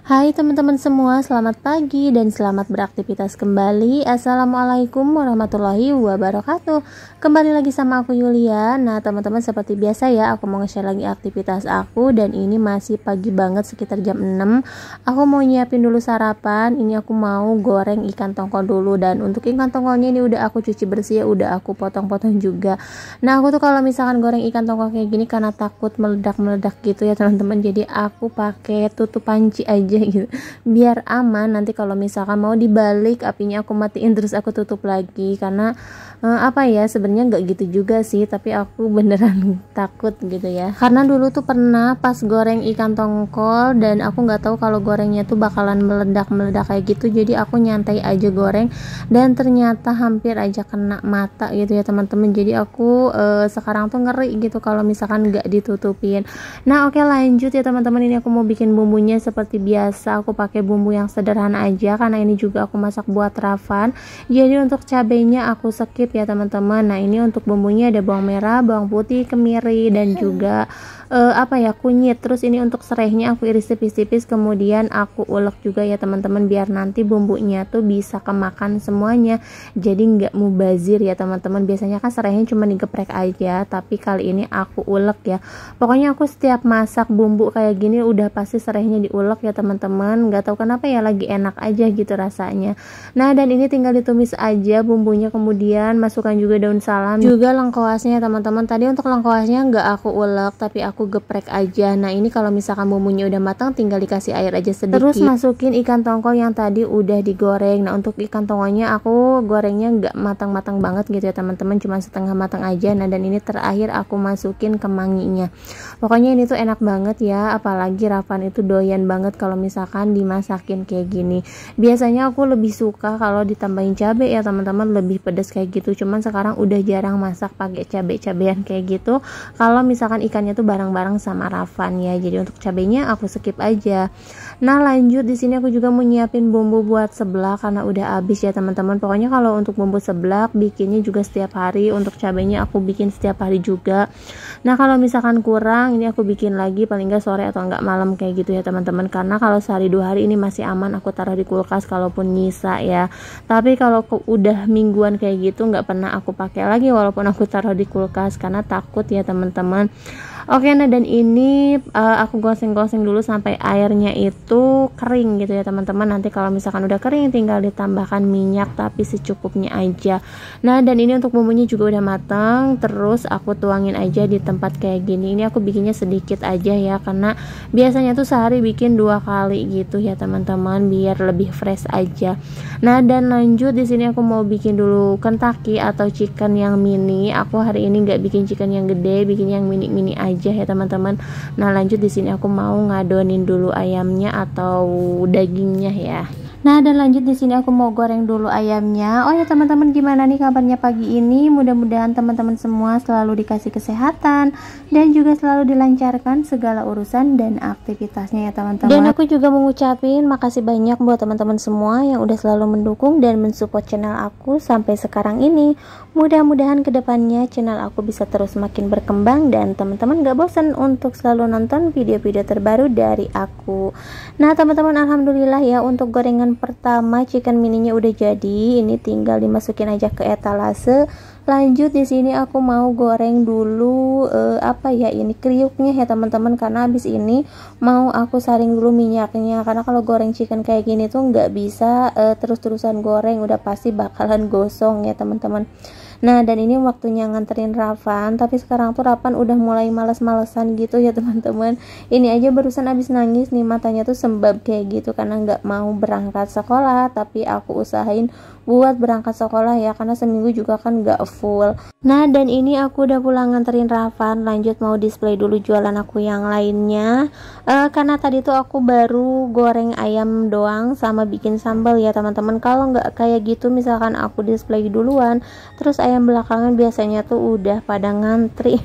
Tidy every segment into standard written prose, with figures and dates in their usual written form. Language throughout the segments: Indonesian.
Hai teman-teman semua, selamat pagi dan selamat beraktivitas kembali. Assalamualaikum warahmatullahi wabarakatuh. Kembali lagi sama aku Yulia. Nah teman-teman, seperti biasa ya, aku mau nge-share lagi aktivitas aku. Dan ini masih pagi banget, sekitar jam 6. Aku mau nyiapin dulu sarapan. Ini aku mau goreng ikan tongkol dulu. Dan untuk ikan tongkolnya ini udah aku cuci bersih ya, udah aku potong-potong juga. Nah aku tuh kalau misalkan goreng ikan tongkol kayak gini karena takut meledak-meledak gitu ya teman-teman, jadi aku pakai tutup panci aja gitu biar aman. Nanti kalau misalkan mau dibalik apinya aku matiin terus aku tutup lagi, karena apa ya, sebenarnya nggak gitu juga sih, tapi aku beneran takut gitu ya. Karena dulu tuh pernah pas goreng ikan tongkol dan aku nggak tahu kalau gorengnya tuh bakalan meledak-meledak kayak gitu, jadi aku nyantai aja goreng dan ternyata hampir aja kena mata gitu ya teman-teman. Jadi aku sekarang tuh ngeri gitu kalau misalkan nggak ditutupin. Nah oke, lanjut ya teman-teman. Ini aku mau bikin bumbunya seperti biasa. Aku pakai bumbu yang sederhana aja karena ini juga aku masak buat Rafan. Jadi untuk cabenya aku skip ya teman-teman. Nah ini untuk bumbunya ada bawang merah, bawang putih, kemiri, dan juga kunyit. Terus ini untuk serainya aku iris tipis-tipis, kemudian aku ulek juga ya teman-teman, biar nanti bumbunya tuh bisa kemakan semuanya, jadi nggak mubazir ya teman-teman. Biasanya kan serainya cuma digeprek aja, tapi kali ini aku ulek ya. Pokoknya aku setiap masak bumbu kayak gini udah pasti serainya diulek ya teman-teman. Nggak tahu kenapa ya, lagi enak aja gitu rasanya. Nah dan ini tinggal ditumis aja bumbunya, kemudian masukkan juga daun salam, juga lengkoasnya ya teman-teman. Tadi untuk lengkoasnya nggak aku ulek, tapi aku geprek aja. Nah ini kalau misalkan bumbunya udah matang tinggal dikasih air aja sedikit, terus masukin ikan tongkol yang tadi udah digoreng. Nah untuk ikan tongkolnya aku gorengnya nggak matang-matang banget gitu ya teman-teman, cuma setengah matang aja. Nah dan ini terakhir aku masukin kemanginya. Pokoknya ini tuh enak banget ya, apalagi Rafan itu doyan banget kalau misalkan dimasakin kayak gini. Biasanya aku lebih suka kalau ditambahin cabai ya teman-teman, lebih pedas kayak gitu. Cuman sekarang udah jarang masak pakai cabai-cabean kayak gitu kalau misalkan ikannya tuh bareng-bareng sama Rafan ya. Jadi untuk cabenya aku skip aja. Nah lanjut di sini aku juga mau nyiapin bumbu buat seblak karena udah habis ya teman-teman. Pokoknya kalau untuk bumbu seblak bikinnya juga setiap hari, untuk cabenya aku bikin setiap hari juga. Nah kalau misalkan kurang, ini aku bikin lagi paling nggak sore atau enggak malam kayak gitu ya teman-teman. Karena kalau sehari 2 hari ini masih aman, aku taruh di kulkas kalaupun nyisa ya. Tapi kalau udah mingguan kayak gitu nggak pernah aku pakai lagi walaupun aku taruh di kulkas, karena takut ya teman-teman. Oke, nah dan ini aku goseng-goseng dulu sampai airnya itu kering gitu ya teman-teman. Nanti kalau misalkan udah kering tinggal ditambahkan minyak tapi secukupnya aja. Nah dan ini untuk bumbunya juga udah matang, terus aku tuangin aja di tempat kayak gini. Ini aku bikinnya sedikit aja ya, karena biasanya tuh sehari bikin 2 kali gitu ya teman-teman, biar lebih fresh aja. Nah dan lanjut di sini aku mau bikin dulu Kentucky atau chicken yang mini. Aku hari ini nggak bikin chicken yang gede, bikin yang mini-mini aja ya teman-teman. Nah lanjut di sini aku mau ngadonin dulu ayamnya atau dagingnya ya. Nah dan lanjut di sini aku mau goreng dulu ayamnya. Oh ya teman-teman, gimana nih kabarnya pagi ini? Mudah-mudahan teman-teman semua selalu dikasih kesehatan dan juga selalu dilancarkan segala urusan dan aktivitasnya ya teman-teman. Dan aku juga mengucapin makasih banyak buat teman-teman semua yang udah selalu mendukung dan mensupport channel aku sampai sekarang ini. Mudah-mudahan kedepannya channel aku bisa terus makin berkembang dan teman-teman gak bosan untuk selalu nonton video-video terbaru dari aku. Nah teman-teman, alhamdulillah ya, untuk gorengan pertama chicken mininya udah jadi. Ini tinggal dimasukin aja ke etalase. Lanjut di sini aku mau goreng dulu ini kriuknya ya teman-teman, karena habis ini mau aku saring dulu minyaknya, karena kalau goreng chicken kayak gini tuh nggak bisa terus-terusan goreng, udah pasti bakalan gosong ya teman-teman. Nah dan ini waktunya nganterin Rafan, tapi sekarang tuh Rafan udah mulai males-malesan gitu ya teman-teman. Ini aja barusan abis nangis nih, matanya tuh sembab kayak gitu karena nggak mau berangkat sekolah, tapi aku usahain buat berangkat sekolah ya, karena seminggu juga kan nggak full. Nah dan ini aku udah pulang nganterin Rafan, lanjut mau display dulu jualan aku yang lainnya. Karena tadi tuh aku baru goreng ayam doang sama bikin sambal ya teman-teman. Kalau nggak kayak gitu, misalkan aku display duluan terus ayam belakangan biasanya tuh udah pada ngantri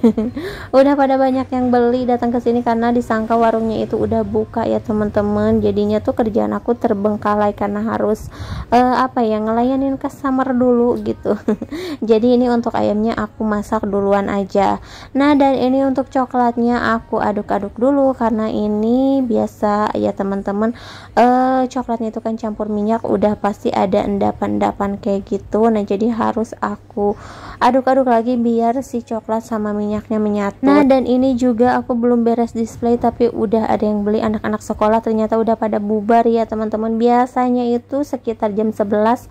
udah pada banyak yang beli datang ke sini karena disangka warungnya itu udah buka ya teman-teman. Jadinya tuh kerjaan aku terbengkalai karena harus ngelayanin customer dulu gitu jadi ini untuk ayamnya aku masak duluan aja. Nah, dan ini untuk coklatnya aku aduk-aduk dulu karena ini biasa ya teman-teman, coklatnya itu kan campur minyak, udah pasti ada endapan-endapan kayak gitu. Nah, jadi harus aku aduk-aduk lagi biar si coklat sama minyaknya menyatu. Nah, dan ini juga aku belum beres display tapi udah ada yang beli. Anak-anak sekolah ternyata udah pada bubar ya teman-teman. Biasanya itu sekitar jam 11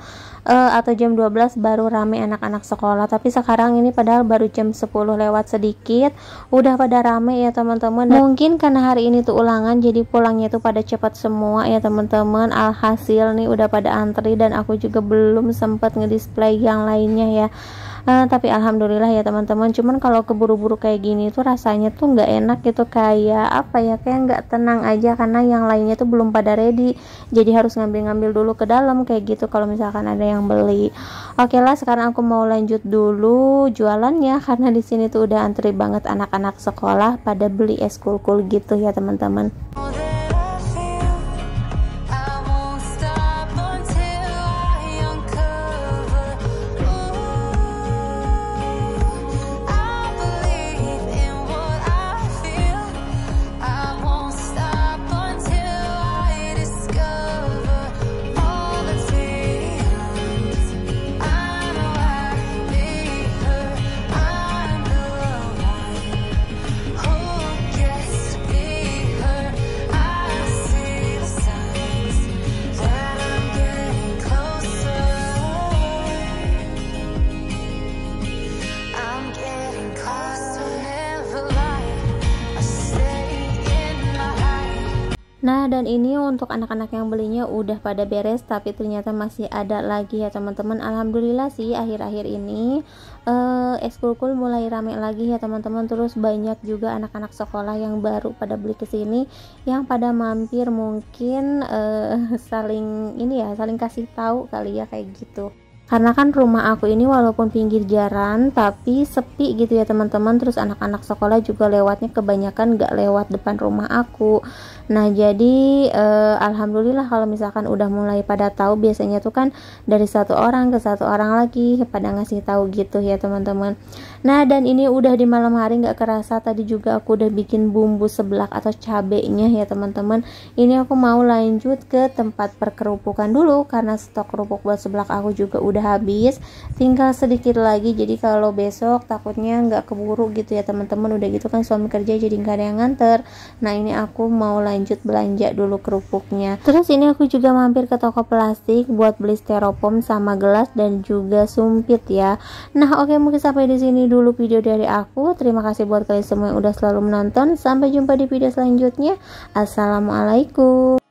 atau jam 12 baru rame anak-anak sekolah, tapi sekarang ini padahal baru jam 10 lewat sedikit udah pada rame ya teman-teman. Mungkin karena hari ini tuh ulangan jadi pulangnya tuh pada cepat semua ya teman-teman. Alhasil nih udah pada antri dan aku juga belum sempat ngedisplay yang lainnya ya. Tapi alhamdulillah ya teman-teman. Cuman kalau keburu-buru kayak gini tuh rasanya tuh nggak enak gitu, kayak kayak nggak tenang aja karena yang lainnya tuh belum pada ready, jadi harus ngambil-ngambil dulu ke dalam kayak gitu kalau misalkan ada yang beli. Oke lah, sekarang aku mau lanjut dulu jualannya karena di sini tuh udah antri banget anak-anak sekolah pada beli es kul-kul gitu ya teman-teman. Nah, dan ini untuk anak-anak yang belinya udah pada beres, tapi ternyata masih ada lagi ya teman-teman. Alhamdulillah sih akhir-akhir ini es kul-kul mulai rame lagi ya teman-teman. Terus banyak juga anak-anak sekolah yang baru pada beli ke sini, yang pada mampir mungkin saling kasih tahu kali ya kayak gitu. Karena kan rumah aku ini walaupun pinggir jalan tapi sepi gitu ya teman-teman. Terus anak-anak sekolah juga lewatnya kebanyakan gak lewat depan rumah aku. Nah, jadi alhamdulillah kalau misalkan udah mulai pada tahu, biasanya tuh kan dari satu orang ke satu orang lagi pada ngasih tahu gitu ya teman-teman. Nah, dan ini udah di malam hari, nggak kerasa tadi juga aku udah bikin bumbu seblak atau cabenya ya teman-teman. Ini aku mau lanjut ke tempat perkerupukan dulu karena stok kerupuk buat seblak aku juga udah habis, tinggal sedikit lagi. Jadi kalau besok takutnya nggak keburu gitu ya teman-teman. Udah gitu kan suami kerja jadi nggak ada yang nganter. Nah, ini aku mau lanjut belanja dulu kerupuknya. Terus ini aku juga mampir ke toko plastik buat beli styrofoam sama gelas dan juga sumpit ya. Nah, oke, mungkin sampai di sini dulu video dari aku. Terima kasih buat kalian semua yang udah selalu menonton. Sampai jumpa di video selanjutnya. Assalamualaikum.